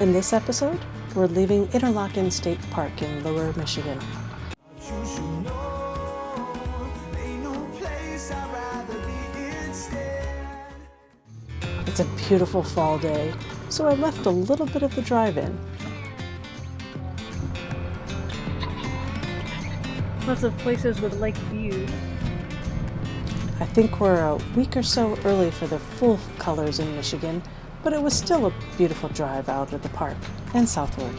In this episode, we're leaving Interlochen State Park in Lower Michigan. It's a beautiful fall day, so I left a little bit of the drive in. Lots of places with lake views. I think we're a week or so early for the full colors in Michigan, but it was still a beautiful drive out of the park and southward.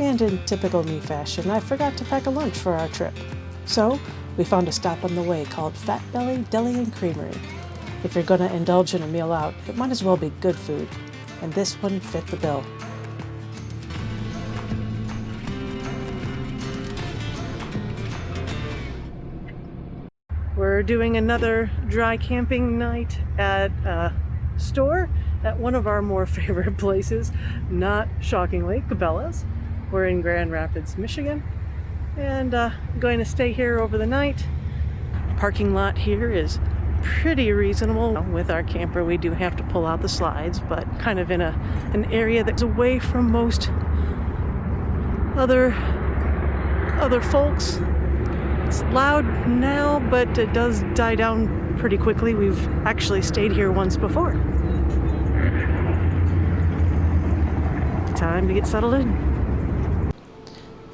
And in typical me fashion, I forgot to pack a lunch for our trip. So, we found a stop on the way called Fat Belly Deli and Creamery. If you're gonna indulge in a meal out, it might as well be good food. And this one fit the bill. We're doing another dry camping night at a store at one of our more favorite places, not shockingly, Cabela's. We're in Grand Rapids, Michigan, and going to stay here over the night. Parking lot here is pretty reasonable. With our camper, we do have to pull out the slides, but kind of in an area that's away from most other folks. It's loud now, but it does die down pretty quickly. We've actually stayed here once before. Time to get settled in.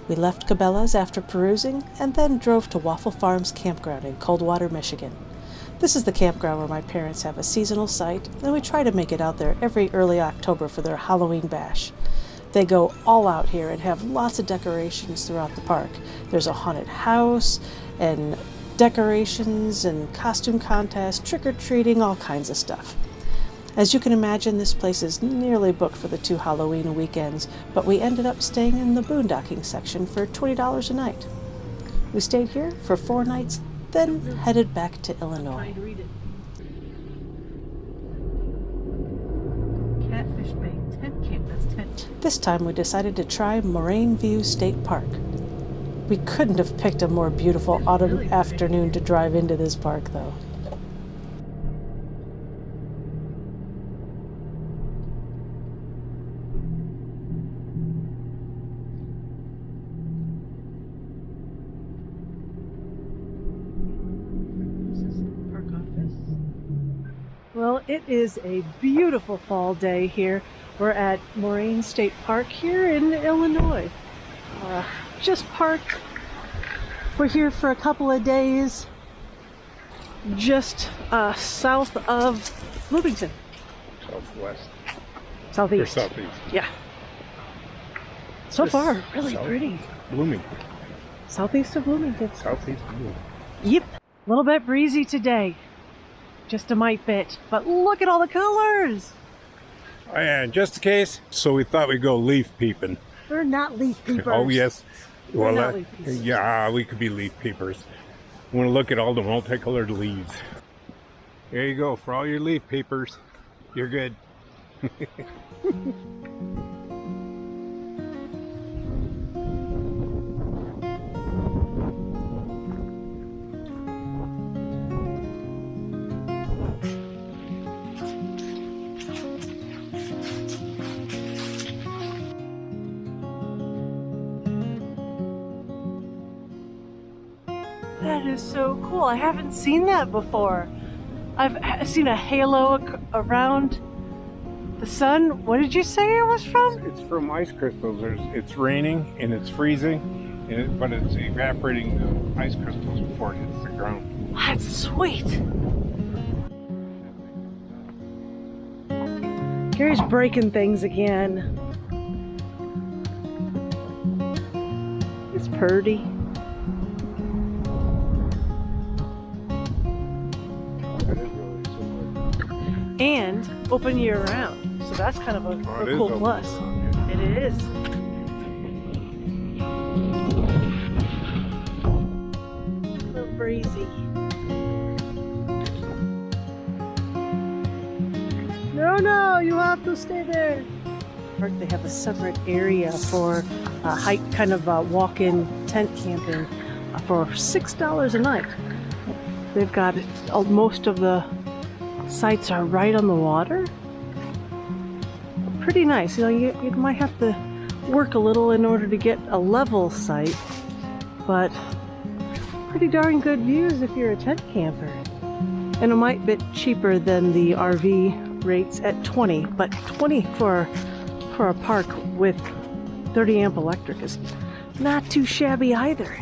We left Cabela's after perusing and then drove to Waffle Farms Campground in Coldwater, Michigan. This is the campground where my parents have a seasonal site, and we try to make it out there every early October for their Halloween bash. They go all out here and have lots of decorations throughout the park. There's a haunted house and decorations and costume contests, trick-or-treating, all kinds of stuff. As you can imagine, this place is nearly booked for the 2 Halloween weekends, but we ended up staying in the boondocking section for $20 a night. We stayed here for 4 nights, then headed back to Illinois. Catfish Bay tent camp. That's tent. This time we decided to try Moraine View State Park. We couldn't have picked a more beautiful autumn afternoon to drive into this park, though. Well, it is a beautiful fall day here. We're at Moraine State Park here in Illinois. Just parked. We're here for a couple of days just south of Bloomington. Southwest. Southeast. Or southeast. Yeah. So far, really pretty. Bloomington. Southeast of Bloomington. Southeast of Bloomington. Yep. A little bit breezy today. Just a mite bit. But look at all the colors! And just in case, so we thought we'd go leaf peeping. We're not leaf peepers. Oh, yes. We're not leaf peepers. Yeah, we could be leaf peepers. We want to look at all the multicolored leaves. There you go. For all your leaf peepers, you're good. That is so cool. I haven't seen that before. I've seen a halo around the sun. What did you say it was from? It's from ice crystals. It's raining and it's freezing, but it's evaporating the ice crystals before it hits the ground. That's sweet. Gary's breaking things again. It's purdy. And open year round, so that's kind of a cool plus. It is. Kitty. No, you have to stay there. They have a separate area for kind of walk-in tent camping for $6 a night. They've got most of the sites are right on the water. Pretty nice. You know, you might have to work a little in order to get a level site, but pretty darn good views if you're a tent camper. And it might be cheaper than the RV rates at 20, but 20 for a park with 30 amp electric is not too shabby either.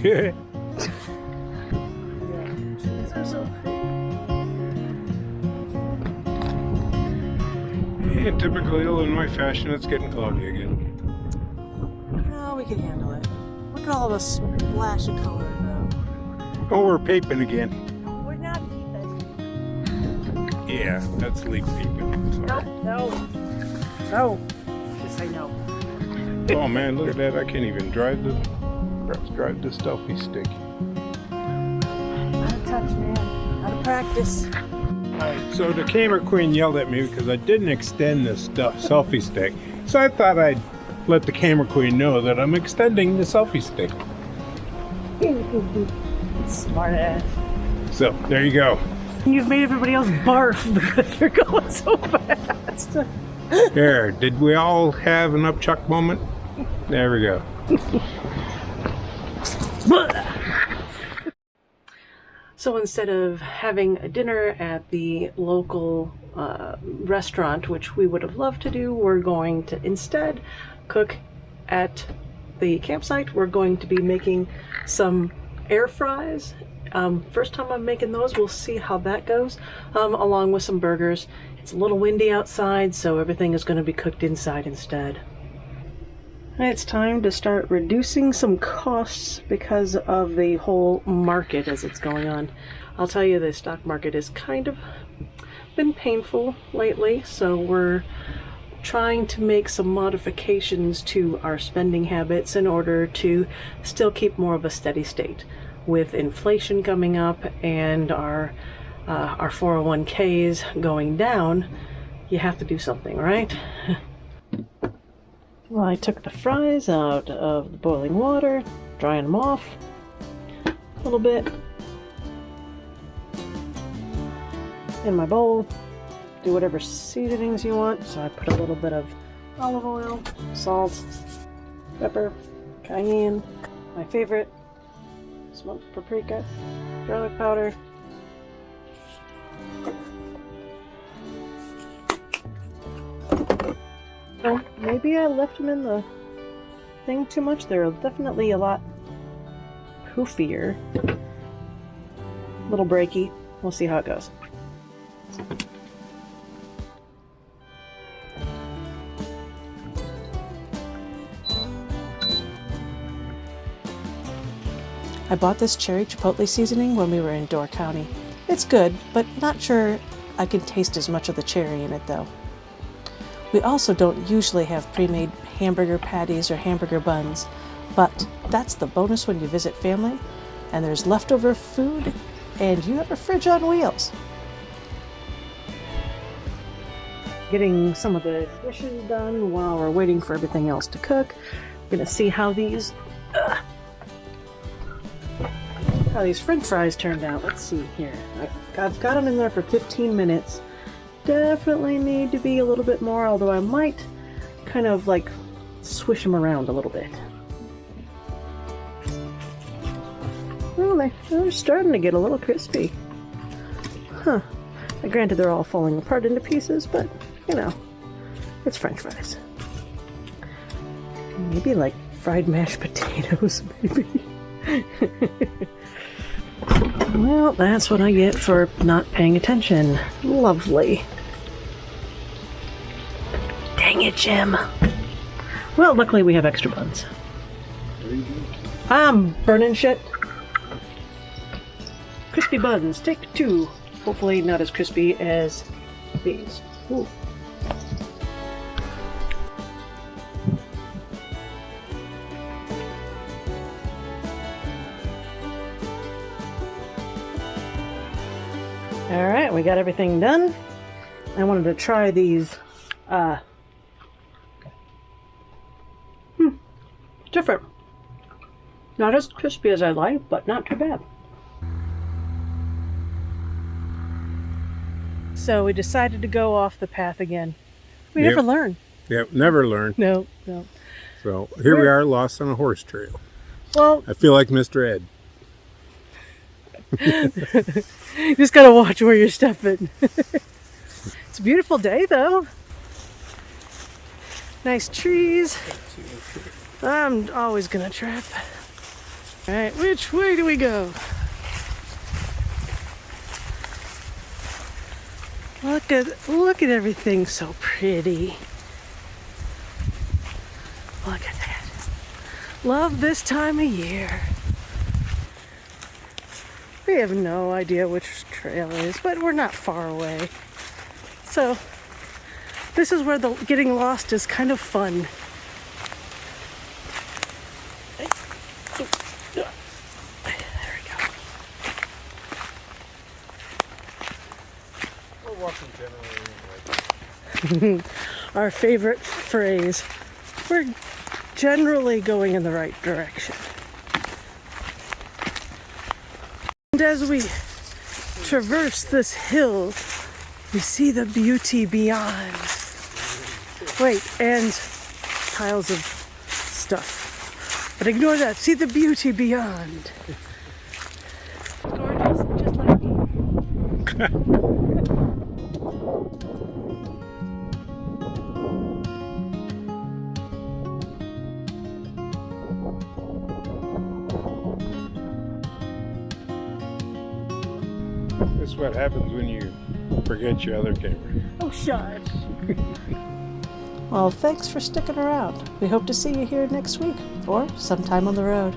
Yeah. These are so pretty. In typical Illinois fashion, it's getting cloudy again. No, we can handle it. Look at all the splash of color, though. Oh, we're peeping again. We're not peeping. Yeah, that's leaf peeping. Sorry. No. Just say no. Oh man, look at that! I can't even drive the selfie stick. Out of touch, man. Out of practice. So the camera queen yelled at me because I didn't extend the selfie stick. So I thought I'd let the camera queen know that I'm extending the selfie stick. Smart ass. So there you go. You've made everybody else barf because you're going so fast. There, did we all have an upchuck moment? There we go. So instead of having a dinner at the local restaurant, which we would have loved to do, we're going to instead cook at the campsite. We're going to be making some air fries. First time I'm making those, we'll see how that goes, along with some burgers. It's a little windy outside, so everything is going to be cooked inside instead. It's time to start reducing some costs because of the whole market as it's going on. I'll tell you, the stock market has kind of been painful lately, so we're trying to make some modifications to our spending habits in order to still keep more of a steady state. With inflation coming up and our 401ks going down, you have to do something, right? Well, I took the fries out of the boiling water, drying them off a little bit in my bowl. Do whatever seasonings you want. So I put a little bit of olive oil, salt, pepper, cayenne, my favorite, smoked paprika, garlic powder. Oh, maybe I left them in the thing too much. They're definitely a lot poofier. A little breaky. We'll see how it goes. I bought this cherry chipotle seasoning when we were in Door County. It's good, but not sure I can taste as much of the cherry in it though. We also don't usually have pre-made hamburger patties or hamburger buns, but that's the bonus when you visit family and there's leftover food and you have a fridge on wheels. Getting some of the dishes done while we're waiting for everything else to cook. I'm gonna see how these French fries turned out. Let's see here. I've got them in there for 15 minutes. Definitely need to be a little bit more, although I might kind of like swish them around a little bit. Well, they're starting to get a little crispy. Huh. Granted, they're all falling apart into pieces, but, you know, it's French fries. Maybe like fried mashed potatoes, maybe. Well, that's what I get for not paying attention. Lovely. Dang it, Jim. Well, luckily we have extra buns. I'm burning shit. Crispy buns, take two. Hopefully not as crispy as these. Ooh. All right, we got everything done. I wanted to try these different. Not as crispy as I like, but not too bad. So we decided to go off the path again. We Yep. never learn. Yep, never learn. No. So here we are, lost on a horse trail. Well, I feel like Mr. Ed. you just gotta watch where you're stepping. It's a beautiful day though. Nice trees. I'm always gonna trip. All right, which way do we go? Look at everything so pretty. Look at that. Love this time of year. We have no idea which trail is, but we're not far away. So this is where the getting lost is kind of fun. There we go. We're walking generally. Our favorite phrase. We're generally going in the right direction. And as we traverse this hill, we see the beauty beyond. Wait, and piles of stuff. But ignore that. See the beauty beyond. Gorgeous, just like me. This is what happens when you forget your other camera. Oh, shush. Well, thanks for sticking around. We hope to see you here next week or sometime on the road.